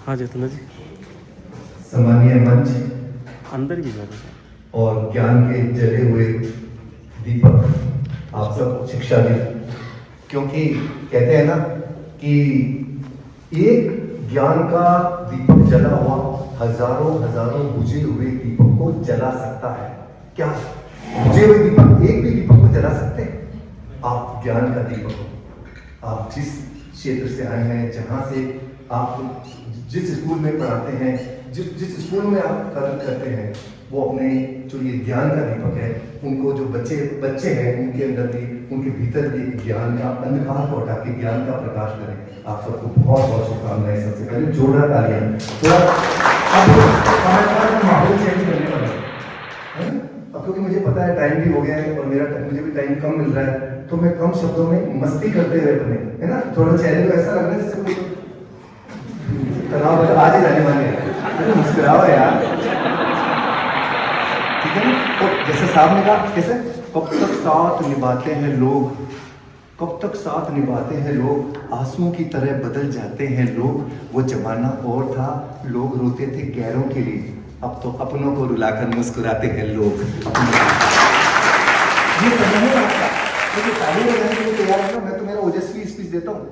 हाँ चेतना जी, सम्मानीय मंच अंदर भी जा रहे और ज्ञान के जले हुए दीपक, आप सब शिक्षाविद, क्योंकि कहते हैं ना कि एक ज्ञान का दीपक जला हुआ हजारों हजारों बुझे हुए दीपक को जला सकता है। क्या बुझे हुए दीपक एक भी दीपक को जला सकते हैं? आप ज्ञान का दीपक हो। आप जिस क्षेत्र से आए हैं, जहाँ से आप जिस स्कूल में पढ़ाते हैं, जिस स्कूल में आप कर्म करते हैं, वो अपने जो ये ज्ञान का दीपक है, उनको जो बच्चे हैं उनके अंदर भी, उनके भीतर भी ज्ञान का अंधकार को हटा के ज्ञान का प्रकाश करें। आप सबको बहुत बहुत शुभकामनाएं। सबसे पहले जोरदार तालियां। थोड़ा अब माहौल चेंज करने वाला है, अब क्योंकि मुझे पता है टाइम भी हो गया है और मुझे भी टाइम कम मिल रहा है, तो मैं कम शब्दों में मस्ती करते हुए अपने, है ना, थोड़ा चेहरे को ऐसा लग रहा है जैसे कोई तनाव आज ही जाने वाले हैं, मुस्कुराओ यार, ठीक है ना। तो जैसे साहब ने कहा, कैसे कब तक साथ निभाते हैं लोग, कब तक साथ निभाते हैं लोग, आंसुओं की तरह बदल जाते हैं लोग। वो जमाना और था, लोग रोते थे गैरों के लिए, अब तो अपनों को रुलाकर मुस्कुराते हैं लोग। ये समझ में आता है, ताली बजाने के लिए तैयार है ना। मैं तो मेरा ओजस्वी स्पीच देता हूँ,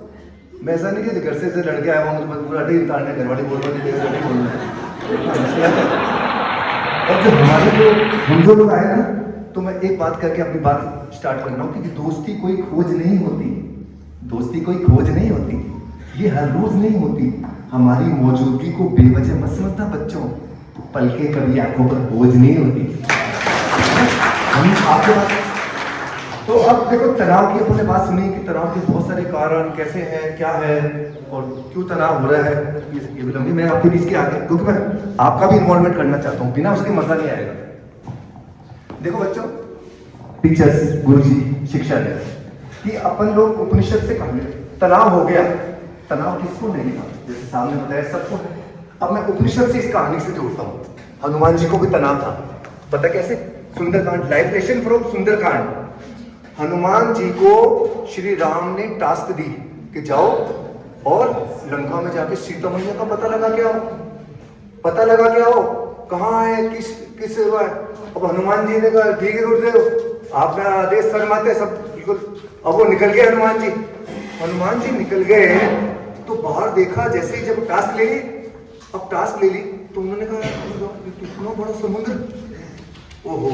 मैं ऐसा नहीं कि घर से लड़के आया हुआ मुझे पूरा अड्डे उतारने, घर वाले बोल रहे और जो हम जो लोग आए ना, तो मैं एक बात करके अपनी बात स्टार्ट कर रहा हूँ कि दोस्ती कोई खोज नहीं होती, दोस्ती कोई खोज नहीं होती, ये हर रोज नहीं होती। हमारी मौजूदगी को बेवजह मत समझना बच्चों, पलके कभी आंखों पर बोझ नहीं होती। हम आपके बात तो अब देखो, तनाव की अपने बात सुनी कि तनाव के बहुत सारे कारण कैसे हैं, क्या है और क्यों तनाव हो रहा है, ये भी लंबी मैं आपके बीच के आगे, क्योंकि मैं आपका भी इन्वॉल्वमेंट करना चाहता हूँ, बिना उसके मजा नहीं आएगा। देखो बच्चों, टीचर्स, गुरुजी, शिक्षा दे कि अपन लोग उपनिषद से कहेंगे तनाव हो गया, तनाव किसको नहीं था, जैसे सामने बताया सबको है। अब मैं उपनिषद से इस कहानी से जोड़ता हूँ। हनुमान जी को भी तनाव था, पता कैसे? Sundarkand, life lesson from Sundarkand. Hanuman ji को श्री राम ने टास्क दी कि जाओ और लंका में जाके सीता मैया का पता लगा के आओ, पता लगा के आओ कहाँ है, किस सेवा है। अब हनुमान जी ने कहा ठीक है गुरुदेव, आपका आदेश फरमाते सब बिल्कुल। अब वो निकल गए हनुमान जी निकल गए, तो बाहर देखा, जैसे ही जब टास्क ले ली, अब टास्क ले ली तो उन्होंने कहा इतना बड़ा समुद्र, ओहो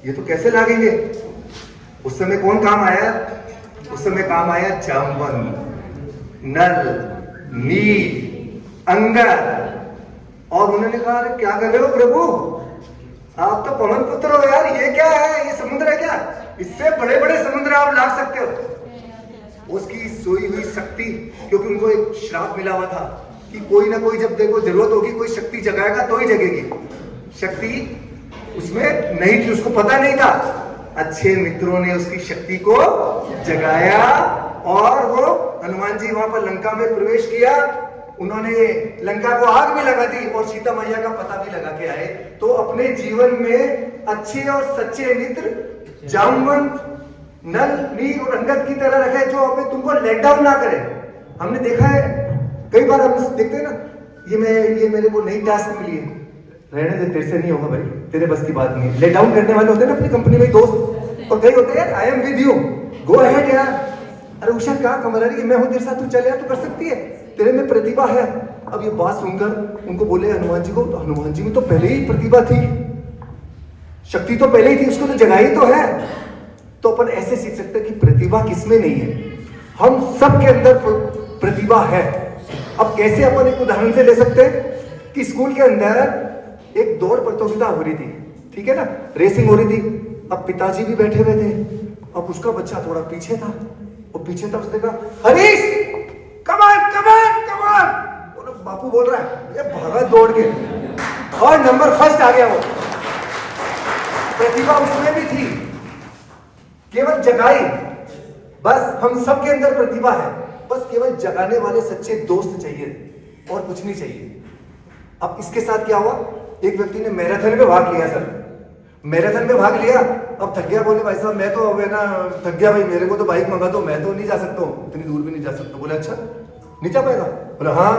ये तो कैसे लागेंगे। उस समय कौन काम आया? उस समय काम आया जामवंत, नल, नील, अंगद। और उन्होंने कहा अरे क्या कर रहे हो प्रभु, आप तो पवन पुत्र हो यार, ये क्या है, ये समुद्र है क्या? इससे बड़े बड़े समुद्र आप लाग सकते हो। उसकी सोई हुई शक्ति, क्योंकि उनको एक श्राप मिला हुआ था कि कोई ना कोई जब देखो जरूरत होगी कोई शक्ति जगाएगा तो ही जगेगी। शक्ति उसमें नहीं थी, उसको पता नहीं था। अच्छे मित्रों ने उसकी शक्ति को जगाया और वो हनुमान जी वहां पर लंका में प्रवेश किया। उन्होंने लंका को आग भी लगा दी और सीता मैया का पता भी लगा के आए। तो अपने जीवन में अच्छे और सच्चे मित्र जामवंत, नल, नील और अंगद की तरह रखे, जो अपने तुमको लेट डाउन ना करे। हमने देखा है कई बार, हम देखते हैं ना, ये मेरे को नई टास्क मिली है, रहने दे, तेरे से नहीं होगा भाई, तेरे बस की बात नहीं है। लेट डाउन करने वाले होते हैं ना अपनी कंपनी में दोस्त, और कई होते हैं I am with you, go ahead यार, अरे उषा क्या कमर रही है, मैं हूं तेरे साथ, तू चल यार, तू कर सकती है, तेरे में प्रतिभा है। अब ये बात सुनकर उनको बोले हनुमान जी को, तो हनुमान जी में तो पहले ही प्रतिभा थी, शक्ति तो पहले ही थी, उसको तो जगाई तो है। तो अपन ऐसे सीख सकते हैं कि प्रतिभा किसमें नहीं है, हम सबके अंदर प्रतिभा है। अब कैसे अपन एक उदाहरण से ले सकते हैं कि स्कूल के अंदर एक दौड़ प्रतियोगिता हो रही थी, ठीक है ना, रेसिंग हो रही थी। अब पिताजी भी बैठे हुए थे, अब उसका बच्चा थोड़ा पीछे था, और पीछे था, उसने कहा हरीश कमान कमान कमान, बापू बोल रहा है, ये भागा दौड़ के और नंबर फर्स्ट आ गया। वो प्रतिभा उसमें भी थी, केवल जगाई। बस हम सबके अंदर प्रतिभा है, बस केवल जगाने वाले सच्चे दोस्त चाहिए और कुछ नहीं चाहिए। अब इसके साथ क्या हुआ, एक व्यक्ति ने मैराथन में भाग लिया सर, मैराथन में भाग लिया, अब थक गया, बोले भाई साहब मैं तो अब है ना थक गया भाई, मेरे को तो बाइक मंगा दो, मैं तो नहीं जा सकता हूँ, इतनी दूर भी नहीं जा सकता। बोले अच्छा नहीं जा पाएगा? बोले हाँ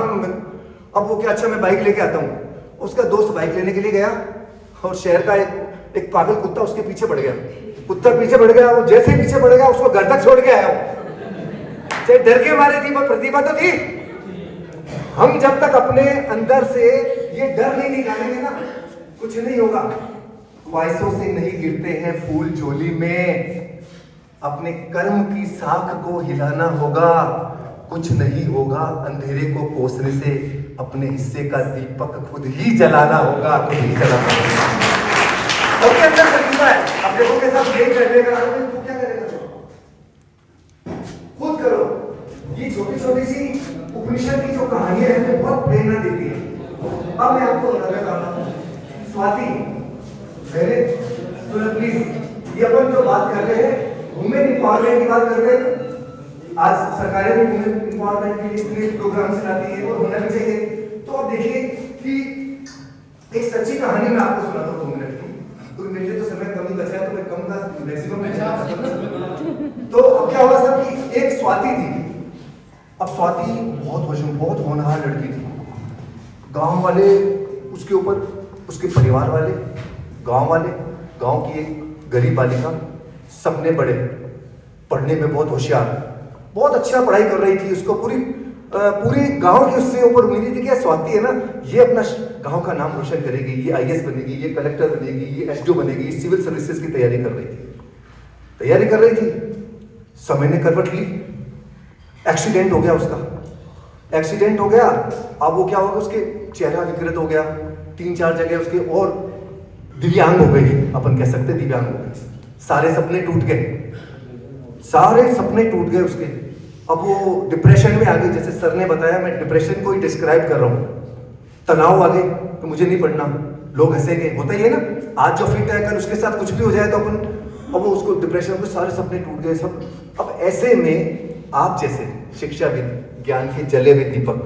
अब वो क्या, अच्छा मैं बाइक लेके आता हूँ। उसका दोस्त बाइक लेने के लिए गया और शहर का एक पागल कुत्ता उसके पीछे पड़ गया। कुत्ता पीछे पड़ गया, वो जैसे ही पीछे पड़ गया उसको घर तक छोड़ के आया। चाहे डर के मारे थी, पर प्रतिभा तो थी। हम जब तक अपने अंदर से ये डर नहीं निकालेंगे ना, कुछ नहीं होगा। ख्वाहिशों से नहीं गिरते हैं फूल झोली में, अपने कर्म की साख को हिलाना होगा। कुछ नहीं होगा अंधेरे को कोसने से, अपने हिस्से का दीपक खुद ही जलाना होगा, खुद ही जलाना होगा। सबके अंदर प्रतिभा है। अब देखो के साथ यही करने का, तू क्या करेगा? खुद करो। ये छोटी छोटी सी उपनिषद की जो कहानियां हैं वो बहुत प्रेरणा देती है। अब मैं आपको बताना चाहता हूँ, स्वाति मेरे सुनो प्लीज, ये अपन जो बात कर रहे हैं वुमेन एम्पावरमेंट की बात कर रहे हैं। आज सरकारें भी वुमेन एम्पावरमेंट के लिए इतने प्रोग्राम चलाती है और होना भी चाहिए। तो अब देखिए कि एक सच्ची कहानी मैं आपको सुनाता हूँ 2 मिनट की, क्योंकि मेरे लिए तो समय कम ही बचा है, तो मैं कम का मैक्सिमम। तो अब क्या हुआ सर कि एक स्वाति थी। अब स्वाति बहुत होनहार लड़की थी। गांव वाले उसके ऊपर, उसके परिवार वाले, गांव की एक गरीब बालिका, सपने बड़े, पढ़ने में बहुत होशियार, बहुत अच्छा पढ़ाई कर रही थी। उसको पूरी गांव की उससे ऊपर उम्मीद थी कि स्वाति है ना, ये अपना गांव का नाम रोशन करेगी, ये आईएएस बनेगी, ये कलेक्टर बनेगी, ये एसडीओ बनेगी, ये सिविल सर्विसेज की तैयारी कर रही थी। समय ने करवट ली, एक्सीडेंट हो गया उसका। अब वो क्या होगा, उसके चेहरा विकृत हो गया, 3-4 जगह उसके और दिव्यांग हो गई, अपन कह सकते दिव्यांग हो गए। सारे सपने टूट गए उसके। अब वो डिप्रेशन में आ गई। जैसे सर ने बताया, मैं डिप्रेशन को ही डिस्क्राइब कर रहा हूँ। तनाव आ गए तो मुझे नहीं पढ़ना, लोग हंसेंगे, होता ही है ना। आज जो फिट है कल उसके साथ कुछ भी हो जाए तो अपन, अब वो उसको डिप्रेशन में, सारे सपने टूट गए सब। अब ऐसे में आप जैसे शिक्षाविद, ज्ञान के जले हुए दीपक,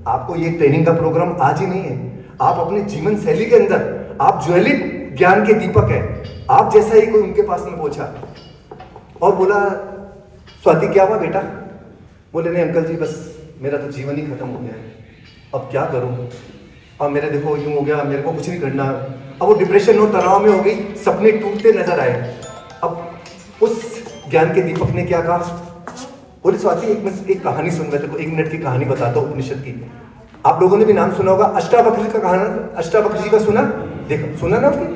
आपको ये ट्रेनिंग का प्रोग्राम आज ही नहीं है। आप अपने जीवन शैली के अंदर आप ज्वलित ज्ञान के दीपक है। आप जैसा ही कोई उनके पास में पहुंचा और बोला, स्वाति क्या हुआ बेटा? बोले नहीं अंकल जी, बस मेरा तो जीवन ही खत्म हो गया है, अब क्या करूं? अब मेरे देखो यूं हो गया, मेरे को कुछ नहीं करना। अब वो डिप्रेशन और तनाव में हो गई, सपने टूटते नजर आए। अब उस ज्ञान के दीपक ने क्या कहा, बोले स्वाति एक कहानी सुन, मैं तेरे को 1 मिनट की कहानी बताता हूँ उपनिषद की। आप लोगों ने भी नाम सुना होगा, अष्टावक्र जी का कहानी। अष्टावक्र जी का सुना? देखो सुना ना उसकी?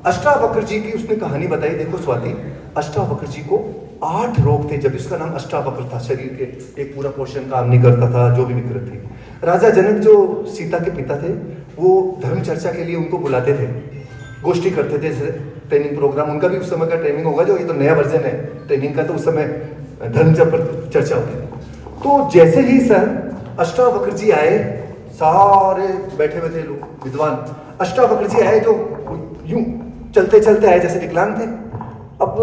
अष्टावक्र जी की उसने कहानी बताई। देखो स्वाति, अष्टावक्र जी को 8 रोग थे जब इसका नाम अष्टावक्र था। शरीर के एक पूरा पोर्शन काम नहीं करता था, जो भी विकृत थी। राजा जनक जो सीता के पिता थे, वो धर्म चर्चा के लिए उनको बुलाते थे, गोष्ठी करते थे, ट्रेनिंग प्रोग्राम। उनका भी उस समय का ट्रेनिंग होगा, जो ये तो नया वर्जन है ट्रेनिंग का, तो उस समय धर्म चर्चा होती थी। तो जैसे ही सर अष्टावक्र जी आए, सारे बैठे हुए थे लोग विद्वान, अष्टावक्र जी आए तो यूं चलते चलते आए जैसे विकलांग थे। अब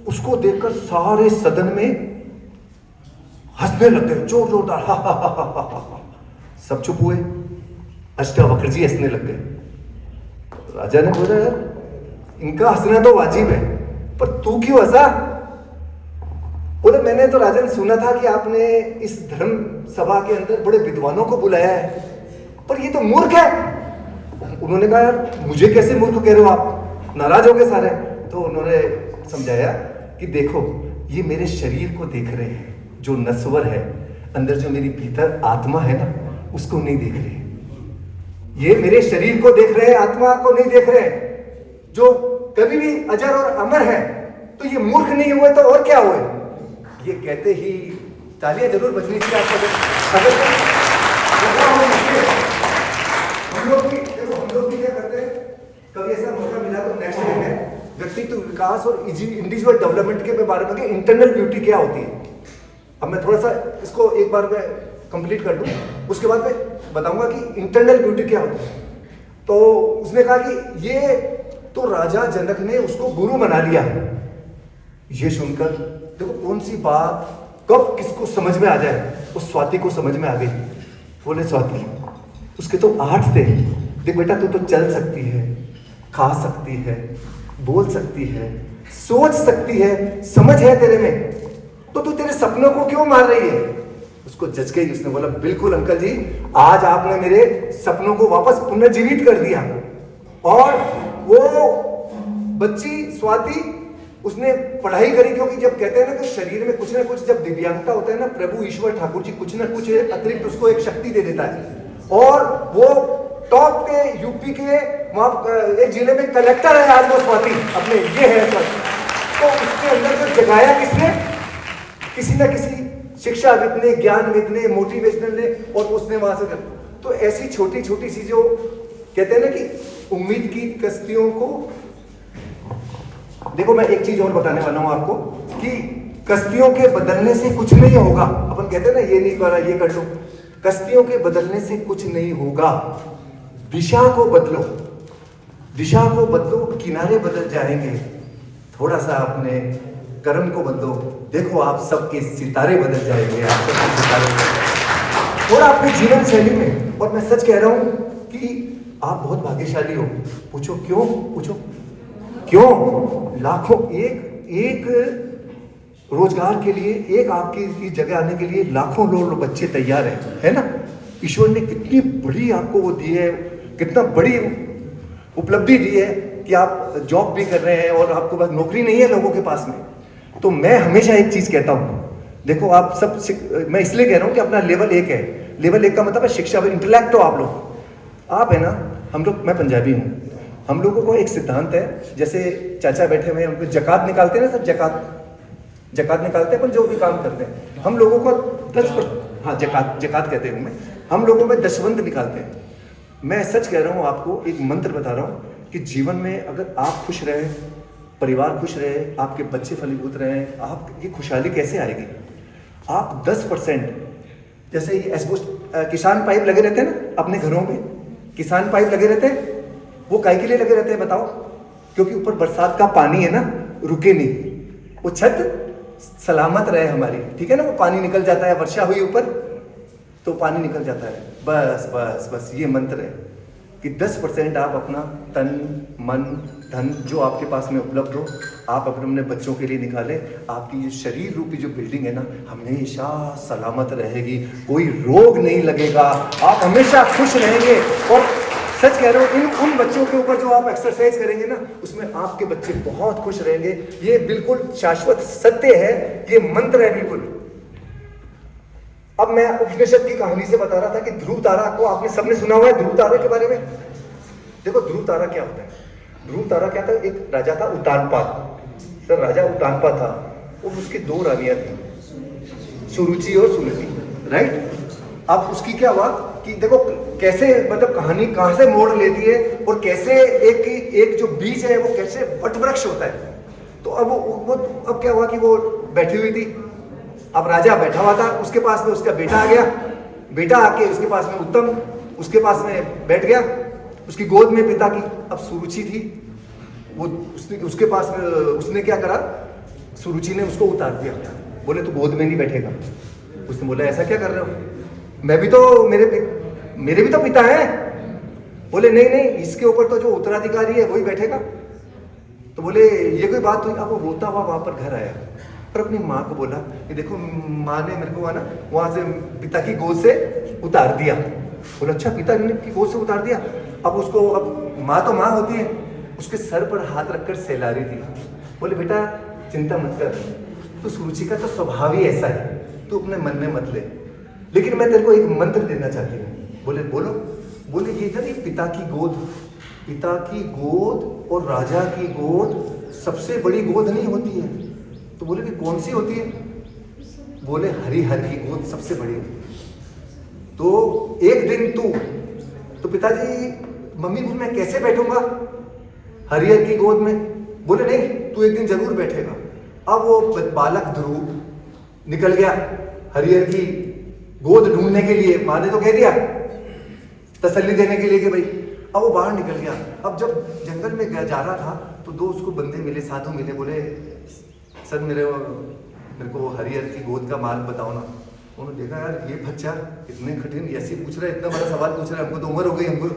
उसको देखकर सारे सदन में हंसने लग गए, जोरदार, हा हा हा हा हा। सब चुप हुए, अष्टावक्र जी हंसने लग गए। राजा ने बोला, इनका हंसना तो वाजिब है, पर तू क्यों हंसा? बोले मैंने तो राजन सुना था कि आपने इस धर्म सभा के अंदर बड़े विद्वानों को बुलाया है, पर ये तो मूर्ख है। उन्होंने कहा, यार मुझे कैसे मूर्ख कह रहे हो आप? नाराज हो गए सारे। तो उन्होंने समझाया कि देखो, ये मेरे शरीर को देख रहे हैं, जो नश्वर है, अंदर जो मेरी भीतर आत्मा है ना, उसको नहीं देख रहे। ये मेरे शरीर को देख रहे हैं, आत्मा को नहीं देख रहे। जो कभी भी अजर और अमर है, तो ये मूर्ख नहीं हुए तो और क्या हुए? ये कहते ही तालियां जरूर बजनी चाहिए आपको। हम लोग भी क्या करते हैं, कभी ऐसा मौका मिला तो नेक्स्ट डे में व्यक्तित्व विकास और इंडिविजुअल डेवलपमेंट के बारे में, इंटरनल ब्यूटी क्या होती है। अब मैं थोड़ा सा इसको एक बार में कंप्लीट कर दूं, उसके बाद मैं बताऊंगा कि इंटरनल ब्यूटी क्या होती है। तो उसने कहा कि ये तो राजा जनक ने उसको गुरु बना लिया। ये सुनकर देखो कौन सी बात कब किसको समझ में आ जाए, उस स्वाति को समझ में आ गई। बोले स्वाति, उसके तो 8 थे। देख बेटा, तू तो चल सकती है, खा सकती है, बोल सकती है, सोच सकती है, समझ है तेरे में, तो तू तेरे सपनों को क्यों मार रही है? उसको जच गई। उसने बोला बिल्कुल अंकल जी, आज आपने मेरे सपनों को वापस पुनर्जीवित कर दिया। और वो बच्ची स्वाति, उसने पढ़ाई करी, क्योंकि जब कहते हैं ना कि शरीर में कुछ ना कुछ जब दिव्यांगता होता है ना, प्रभु ईश्वर ठाकुर जी कुछ ना कुछ अतिरिक्त उसको एक शक्ति दे देता है। और वो टॉप के यूपी के वहां एक जिले में कलेक्टर है आज वो स्वाति, अपने ये है स्वाति। तो उसके अंदर जो जगाया किसने? किसी ना किसी शिक्षाविद ने, ज्ञानविद ने, मोटिवेशनल ने, और उसने वहां से तो ऐसी छोटी छोटी सी जो कहते हैं ना कि उम्मीद की कश्तियों को। देखो मैं एक चीज और बताने वाला हूं आपको कि कश्तियों के बदलने से कुछ नहीं होगा। अपन कहते हैं ना ये नहीं करा, ये कर लो। कश्तियों के बदलने से कुछ नहीं होगा। दिशा को बदलो, दिशा को बदलो, किनारे बदल जाएंगे। थोड़ा सा अपने कर्म को बदलो, देखो आप सबके सितारे बदल जाएंगे। आप सबके सितारे थोड़ा अपने जीवन शैली में। और मैं सच कह रहा हूं कि आप बहुत भाग्यशाली हो। पूछो क्यों? पूछो क्यों? लाखों एक रोजगार के लिए, एक आपकी जगह आने के लिए लाखों लोग बच्चे तैयार हैं, है ना? ईश्वर ने कितनी बड़ी आपको वो दी है, कितना बड़ी उपलब्धि दी है कि आप जॉब भी कर रहे हैं और आपको बस नौकरी नहीं है लोगों के पास में। तो मैं हमेशा एक चीज कहता हूं, देखो आप सब, मैं इसलिए कह रहा हूं कि अपना लेवल 1 है। लेवल 1 का मतलब है शिक्षा, इंटेलेक्ट। तो आप लोग, आप है ना, हम लोग, मैं पंजाबी हूं, हम लोगों को एक सिद्धांत है, जैसे चाचा बैठे हुए हैं, उनको जकात निकालते हैं ना, सब जकात निकालते हैं, पर जो भी काम करते हैं हम लोगों को 10%, हाँ जकात कहते हैं उनमें, हम लोगों में दशवंत निकालते हैं। मैं सच कह रहा हूँ आपको, एक मंत्र बता रहा हूँ कि जीवन में अगर आप खुश रहे, परिवार खुश रहे, आपके बच्चे फलीभूत रहे, आप ये खुशहाली कैसे आएगी? आप 10%, जैसे ये किसान पाइप लगे रहते हैं ना अपने घरों में, किसान पाइप लगे रहते हैं, वो काहे के लिए लगे रहते हैं बताओ? क्योंकि ऊपर बरसात का पानी है ना, रुके नहीं, वो छत सलामत रहे हमारी, ठीक है ना? वो पानी निकल जाता है, वर्षा हुई ऊपर तो पानी निकल जाता है। बस बस बस ये मंत्र है कि 10% आप अपना तन मन धन जो आपके पास में उपलब्ध हो, आप अपने बच्चों के लिए निकालें। आपकी ये शरीर रूपी जो बिल्डिंग है ना, हमेशा सलामत रहेगी, कोई रोग नहीं लगेगा, आप हमेशा खुश रहेंगे। और सच कह रहे हो, उन बच्चों के ऊपर जो आप एक्सरसाइज करेंगे ना, उसमें आपके बच्चे बहुत खुश रहेंगे। ये बिल्कुल शाश्वत सत्य है, ये मंत्र है बिल्कुल। अब मैं उपनिषद की कहानी से बता रहा था कि ध्रुव तारा को आपने सबने सुना हुआ है, ध्रुव तारा के बारे में। देखो ध्रुव तारा क्या होता है? ध्रुव तारा क्या था? एक राजा था उतानपाद, सर राजा उतानपाद था, और उसकी 2 रानियां थी, सुरुचि और सुनीति, राइट? अब उसकी क्या हुआ कि देखो कैसे, मतलब कहानी कहां से मोड़ लेती है, और कैसे एक जो बीज है वो कैसे वटवृक्ष होता है। तो अब वो अब क्या हुआ कि वो बैठी हुई थी, अब राजा बैठा हुआ था, उसके पास में उसका बेटा आ गया, बेटा आके उसके पास में उत्तम उसके पास में बैठ गया, उसकी गोद में पिता की अब सुरुचि थी, वो उसके पास में उसने क्या करा, सुरुचि ने उसको उतार दिया, बोले तू गोद में नहीं बैठेगा। उसने बोला ऐसा क्या कर रहे हो, मैं भी तो मेरे भी तो पिता हैं। बोले नहीं नहीं, इसके ऊपर तो जो उत्तराधिकारी है वही बैठेगा। तो बोले ये कोई बात हुई। अब वो रोता हुआ वहां पर घर आया और अपनी माँ को बोला कि देखो माँ ने मेरे को ना वहां से पिता की गोद से उतार दिया। बोला अच्छा पिता ने की गोद से उतार दिया। अब उसको, अब माँ तो माँ होती है, उसके सर पर हाथ रखकर सहला रही थी। बोले बेटा चिंता मत कर, तो सुरुचि का तो स्वभाव ही ऐसा है, तू अपने मन में मत ले, लेकिन मैं तेरे को एक मंत्र देना चाहती हूँ। बोले बोलो। बोले ये था पिता की गोद और राजा की गोद सबसे बड़ी गोद नहीं होती है। तो बोले कि कौन सी होती है? बोले हरिहर की गोद सबसे बड़ी होती है। तो एक दिन तो पिताजी मम्मी मैं कैसे बैठूंगा हरिहर की गोद में? बोले नहीं, तू एक दिन जरूर बैठेगा। अब वो बालक ध्रुव निकल गया हरिहर की गोद ढूंढने के लिए। माँ ने तो कह दिया तसल्ली देने के लिए कि भाई, अब वो बाहर निकल गया। अब जब जंगल में जा रहा था तो 2 उसको बंदे मिले, साधु मिले। बोले सर मेरे को हरिहर की गोद का मार्ग बताओ ना। उन्होंने देखा यार ये बच्चा इतने कठिन ऐसे पूछ रहा है, इतना बड़ा सवाल पूछ रहा है, हमको तो उम्र हो गई हमको।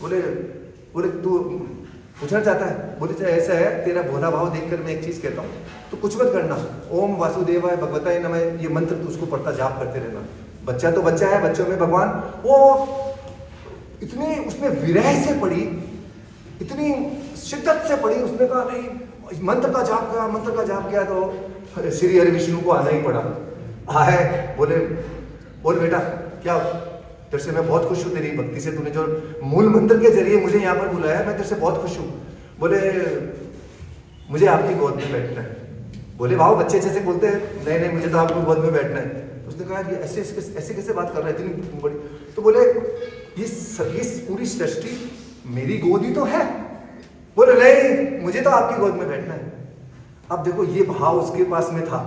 बोले तू पूछना चाहता है? बोले ऐसा है, तेरा भोला भाव देखकर मैं एक चीज कहता हूँ, तो कुछ मत करना, ओम वासुदेवाय भगवताय नमः ये मंत्र तू उसको पढ़ता जाप करते रहना। बच्चा तो बच्चा है, बच्चों में भगवान वो इतनी उसमें विरह से पड़ी, इतनी शिद्दत से पड़ी, उसने कहा नहीं मंत्र का जाप किया तो श्री हरि विष्णु को आना ही पड़ा। आए बोले बोल बेटा क्या तेरे से मैं बहुत खुश हूँ, तेरी भक्ति से, तूने जो मूल मंत्र के जरिए मुझे यहाँ पर बुलाया, मैं तेरे से बहुत खुश हूँ। बोले मुझे आपकी गोद में बैठना है। बोले वाह बच्चे अच्छे से बोलते हैं, नहीं नहीं मुझे तो आपकी गोद में बैठना है। उसने कहा कि ऐसे कैसे बात कर रहा है इतनी बड़ी। तो बोले ये पूरी सृष्टि मेरी गोद ही तो है। बोले नहीं मुझे तो आपकी गोद में बैठना है। अब देखो ये भाव उसके पास में था।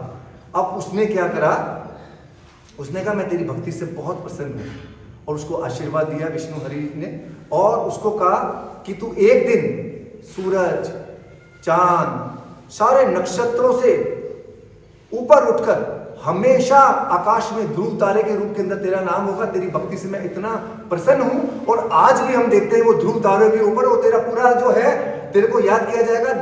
अब उसने क्या करा, उसने कहा मैं तेरी भक्ति से बहुत प्रसन्न हूँ, और उसको आशीर्वाद दिया विष्णु हरि ने, और उसको कहा कि तू एक दिन सूरज चांद सारे नक्षत्रों से ऊपर उठकर हमेशा आकाश में ध्रुव तारे के रूप के अंदर तेरा नाम होगा। तेरी भक्ति से मैं इतना प्रसन्न हूं, और आज भी हम देखते हैं वो ध्रुव तारे के ऊपर वो तेरा पूरा जो है तेरे को याद किया जाएगा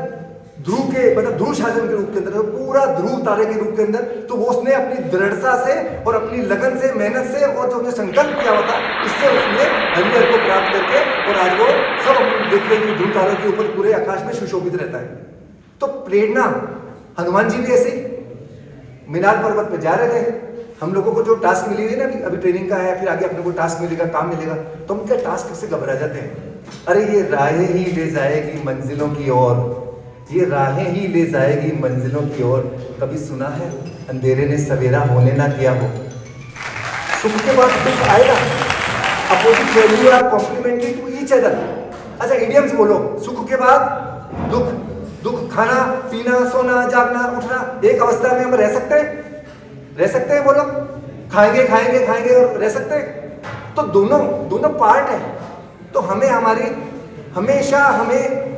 ध्रुव के मतलब ध्रुव शासन के रूप के अंदर, पूरा ध्रुव तारे के रूप के अंदर। तो वो उसने अपनी दृढ़ता से और अपनी लगन से, मेहनत से, और जो उसने संकल्प किया हुआ था इससे उसने हरिहर को प्राप्त करके, और आज वो सब देखते हैं कि ध्रुव तारों के ऊपर पूरे आकाश में सुशोभित रहता है। तो प्रेरणा हनुमान जी भी ऐसे मीनार पर्वत पे जा रहे थे। हम लोगों को जो टास्क मिली हुई है ना अभी ट्रेनिंग का है, फिर आगे अपने को टास्क मिलेगा, काम मिलेगा, तो हम क्या टास्क से घबरा जाते हैं। अरे ये राहें ही ले जाएगी मंजिलों की ओर, ये राहें ही ले जाएगी मंजिलों की ओर। कभी सुना है अंधेरे ने सवेरा होने ना दिया हो। सुख के बाद दुख आएगा। Opposite value are complementary to each other. अच्छा इडियम्स बोलो, सुख के बाद दुख, दुख खाना पीना सोना जागना उठना, एक अवस्था में हम रह सकते हैं? रह सकते हैं बोलो? खाएंगे खाएंगे खाएंगे और रह सकते हैं? तो दोनों पार्ट है। तो हमेशा हमें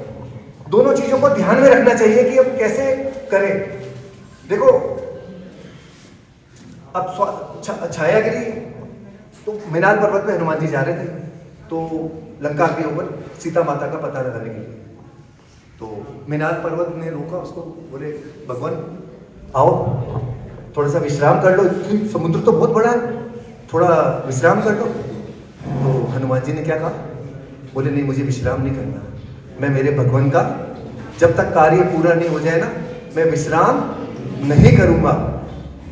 दोनों चीजों को ध्यान में रखना चाहिए कि अब कैसे करें। देखो अब छायागिरी, तो मीनार पर्वत पे हनुमान जी जा रहे थे, तो लंका के ऊपर सीता माता का पता लगाने के लिए। तो मीनार पर्वत ने रोका उसको, बोले भगवान आओ थोड़ा सा विश्राम कर लो, समुद्र तो बहुत बड़ा है, थोड़ा विश्राम कर लो। तो हनुमान जी ने क्या कहा, बोले नहीं मुझे विश्राम नहीं करना, मैं मेरे भगवान का जब तक कार्य पूरा नहीं हो जाए ना मैं विश्राम नहीं करूंगा।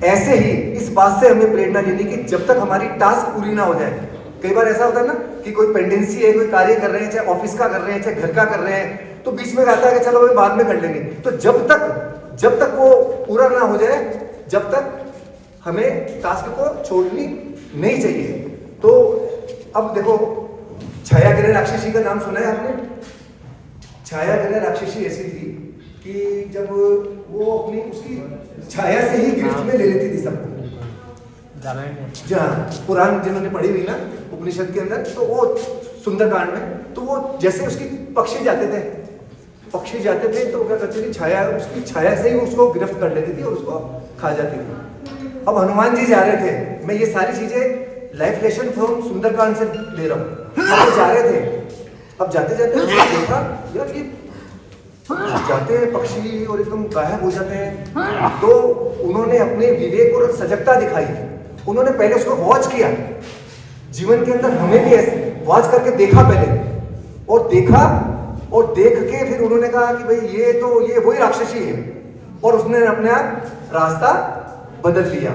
ऐसे ही इस बात से हमें प्रेरणा लेनी कि जब तक हमारी टास्क पूरी ना हो जाए, कई बार ऐसा होता है ना कि कोई पेंडेंसी है, कोई कार्य कर रहे हैं, चाहे ऑफिस का कर रहे हैं, चाहे घर का कर रहे हैं, तो बीच में आता है कि चलो भाई बाद में कर लेंगे। तो जब तक वो पूरा ना हो जाए, जब तक हमें टास्क को छोड़नी नहीं चाहिए। तो अब देखो छायाग्रह राक्षसी का नाम सुना है आपने? छायाग्रह राक्षसी ऐसी थी कि जब वो अपनी उसकी छाया से ही गिरफ्त में ले लेती थी सबको। जहाँ पुराण जिन्होंने पढ़ी हुई ना उपनिषद के अंदर, तो वो सुंदरकांड में, तो वो जैसे उसकी पक्षी जाते थे तो क्या करती थी, छाया उसकी छाया से ही उसको गिरफ्त कर लेती थी और उसको खा जाती थी। अब हनुमान जी जा रहे थे, मैं ये सारी चीजें लाइफ लेसन फ्रॉम सुंदरकांड से ले रहा हूँ। अब जा रहे थे, अब जाते जाते देखा यार ये जाते हैं पक्षी और एकदम गायब हो जाते हैं। तो उन्होंने अपने विवेक और सजगता दिखाई। उन्होंने पहले उसको वॉच किया, जीवन के अंदर हमें भी ऐसे वॉच करके देखा पहले, और देख के फिर उन्होंने कहा कि भाई ये वही राक्षसी है, और उसने अपना रास्ता बदल लिया।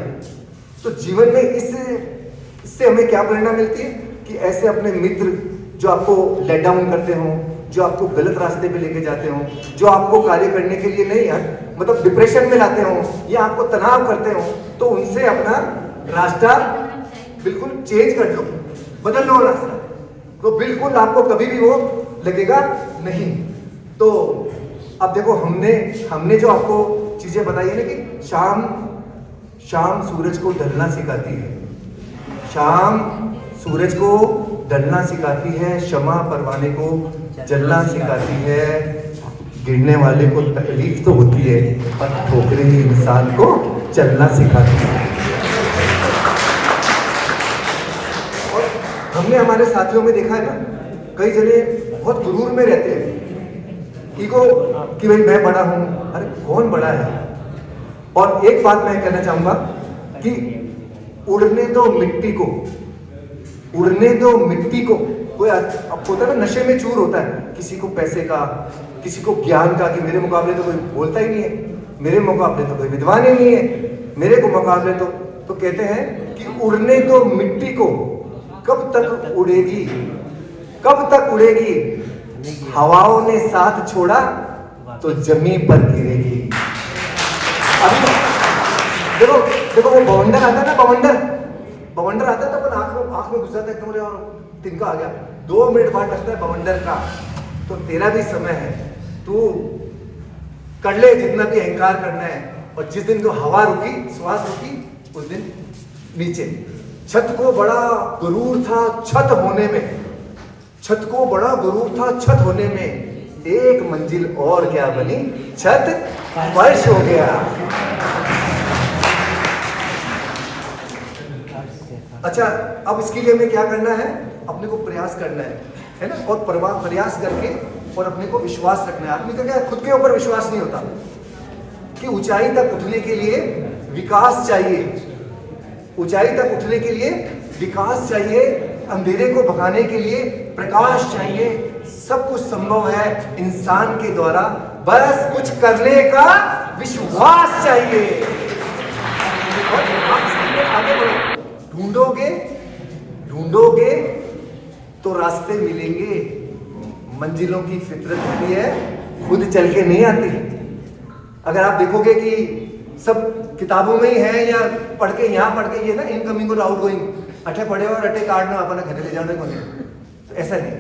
तो जीवन में इससे हमें क्या प्रेरणा मिलती है कि ऐसे अपने मित्र जो आपको लेट डाउन करते हो, जो आपको गलत रास्ते पे लेके जाते हो, जो आपको कार्य करने के लिए नहीं है मतलब डिप्रेशन में लाते हो या आपको तनाव करते हो, तो उनसे अपना रास्ता बिल्कुल चेंज कर लो, बदल लो रास्ता, तो बिल्कुल आपको कभी भी वो लगेगा नहीं। तो अब देखो हमने जो आपको चीजें बताई है ना कि शाम सूरज को ढलना सिखाती है, शाम सूरज को ढलना सिखाती है, क्षमा परवाने को जलना सिखाती है, गिरने वाले को तकलीफ तो होती है पर ठोकरे ही इंसान को चलना सिखाती है। और हमने हमारे साथियों में देखा है ना, कई जने बहुत गुरूर में रहते हैं, ईगो कि भाई मैं बड़ा हूं। अरे कौन बड़ा है? और एक बात मैं कहना चाहूंगा कि उड़ने दो मिट्टी को, उड़ने दो मिट्टी को। कोई अब होता है ना, नशे में चूर होता है, किसी को पैसे का, किसी को ज्ञान का, कि मेरे मुकाबले तो कोई बोलता ही नहीं है, मेरे मुकाबले तो कोई विद्वान ही नहीं है, मेरे को मुकाबले तो कहते हैं कि उड़ने दो मिट्टी को। कब तक उड़ेगी, कब तक उड़ेगी? हवाओं ने साथ छोड़ा तो जमीन पर गिरेगी। अभी देखो देखो, वो बवंडर आता है ना, बवंडर आता है तो अपन आंख में घुस जाता है एकदम, और तिनका आ गया। 2 मिनट बाद लगता है बवंडर का। तो तेरा भी समय है, तू कर ले जितना भी अहंकार करना है। और जिस दिन तो हवा रुकी, श्वास रुकी, उस दिन नीचे। छत को बड़ा गुरूर था छत होने में, छत को बड़ा गुरूर था छत होने में, एक मंजिल और क्या बनी, छत फर्श हो गया। अच्छा, अब इसके लिए हमें क्या करना है? अपने को प्रयास करना है ना, और प्रयास करके और अपने को विश्वास रखना है। आदमी का क्या, खुद के ऊपर विश्वास नहीं होता कि ऊंचाई तक उठने के लिए विकास चाहिए, ऊंचाई तक उठने के लिए विकास चाहिए, अंधेरे को भगाने के लिए प्रकाश चाहिए। सब कुछ संभव है इंसान के द्वारा, बस कुछ करने का विश्वास चाहिए। और आप इसके लिए आगे बढ़ो, ढूंढोगे तो रास्ते मिलेंगे। मंजिलों की फितरत होती है, खुद चल के नहीं आती। अगर आप देखोगे कि सब किताबों में ही है, या पढ़ के यहाँ पढ़ के, ये ना इनकमिंग और आउटगोइंग, अठे पढ़े और अठे काटना, अपना घर ले जाने को नहीं, तो ऐसा नहीं।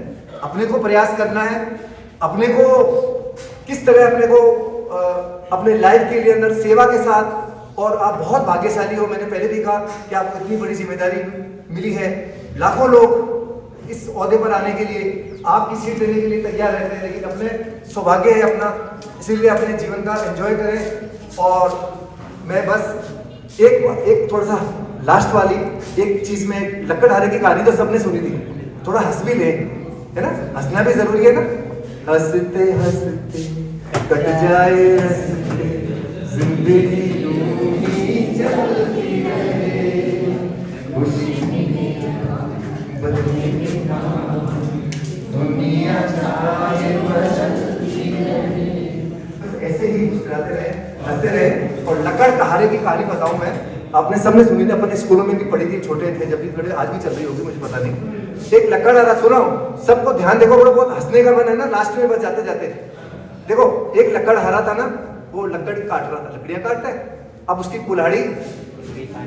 अपने को प्रयास करना है, अपने को किस तरह अपने को अपने लाइफ के लिए अंदर सेवा के साथ। और आप बहुत भाग्यशाली हो, मैंने पहले भी कहा कि आपको इतनी बड़ी जिम्मेदारी मिली है। लाखों लोग इस ओहदे पर आने के लिए, आपकी सीट लेने के लिए तैयार रहते हैं, लेकिन अपने सौभाग्य है अपना, इसीलिए अपने जीवन का एंजॉय करें। और मैं बस एक थोड़ा सा लास्ट वाली एक चीज में, लकड़हारे की कहानी तो सबने सुनी थी, थोड़ा हंस भी ले, है ना, हंसना भी जरूरी है ना। हंसते हंसते कट जाए हंसते, जिंदगी यूं ही चलती रहे, खुशी बदली ना दुनिया चाहे बदलती रहे। ऐसे ही मुस्कुराते रहे, हंसते रहे। और लकड़हारे की कहानी बताऊं मैं, आपने सबने सुनी थी, अपने स्कूलों में भी पढ़ी थी, छोटे थे जब भी, थोड़े आज भी चल रही होगी, मुझे पता नहीं। एक लकड़हारा सुनाओ, सबको ध्यान देखो, बड़ा बहुत हंसने का मन है ना, लास्ट में बस जाते जाते। देखो, एक लकड़हारा था ना, वो लकड़ी काट रहा था, लकड़ियां काटता है। अब उसकी कुल्हाड़ी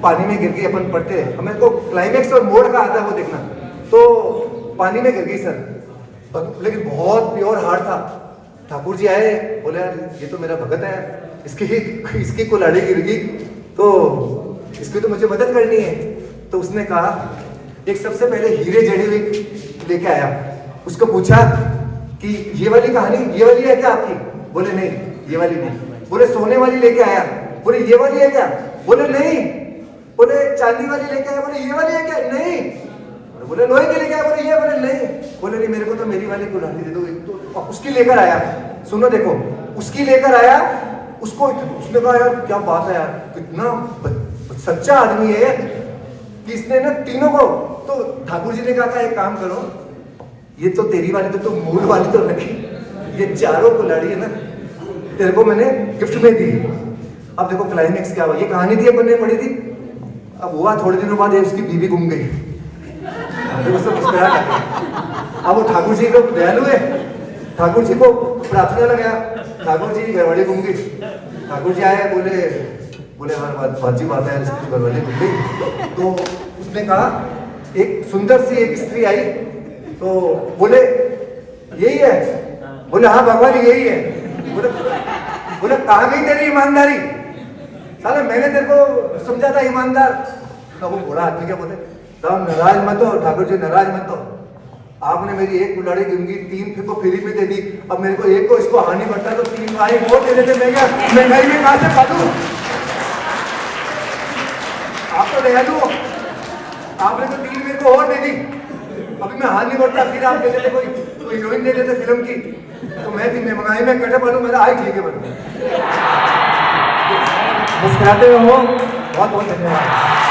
पानी में गिर गई, अपन पढ़ते हैं, हमें को क्लाइमेक्स और मोड़ का आता है वो देखना। तो पानी में गिर गई सर, लेकिन बहुत प्योर हार्ट था। ठाकुर जी आए, बोले यार ये तो मेरा भगत है, इसकी कुल्हाड़ी गिर गई, तो इसकी तो मुझे मदद करनी है। तो उसने कहा, एक सबसे पहले हीरे जड़ी हुई लेके आया, उसको पूछा कि ये वाली कहानी, ये वाली है क्या आपकी? बोले नहीं, ये वाली नहीं। बोले सोने वाली लेके आया, बोले ये वाली है क्या? बोले नहीं। बोले चांदी वाली लेके आया, बोले ये वाली है क्या? नहीं। बोले लोहे की लेके आया, बोले ये, बोले नहीं। बोले नहीं, मेरे को तो मेरी वाली कुल्हाड़ी दे दो। तो उसकी लेकर आया, सुनो देखो, उसकी लेकर आया, उसको उसने कहा यार क्या बात है यार, कितना सच्चा आदमी है कि इसने ना तीनों को। तो ठाकुर जी ने कहा एक काम करो, ये तो तेरी वाली तो मूल वाली तो रखी, ये चारों कुल्हाड़ी है ना तेरे को मैंने गिफ्ट में दी। अब देखो क्लाइमेक्स क्या हुआ, ये कहानी थी अपन ने पढ़ी थी। अब हुआ थोड़े दिनों बाद उसकी बीवी गुम गई, अब वो ठाकुर जी को दयालु है, ठाकुर जी को प्रार्थना लगाया, ठाकुर जी घरवाली घूम गई। ठाकुर जी आए, बोले हमारे बात है, घरवाली घूम गई। तो उसने कहा, एक सुंदर सी एक स्त्री आई, तो बोले यही है? बोले हाँ भगवान यही है। बोले कहाँ गई तेरी ईमानदारी? साले मैंने तेरे को समझा था ईमानदार। तो वो बड़ा आदमी क्या बोले, साहब नाराज मत हो, ठाकुर जी नाराज मत हो, आपने मेरी एक कुल्हाड़ी गिनगी, 3 फिर को फ्री में दे दी, अब मेरे को एक को इसको हानि बढ़ता तो 3 भाई वो दे देते, मैं क्या महंगाई में कहां से पालू? आप तो दयालु हो, आपने तो 3 मेरे को और दे दी, अभी मैं हानि बढ़ता, फिर आप दे देते, कोई हीरोइन दे देते फिल्म की, तो मैं थी मैं महंगाई में कटे बनू, मेरा आई ठीक है बनू। मुस्कुराते रहो, बहुत बहुत धन्यवाद।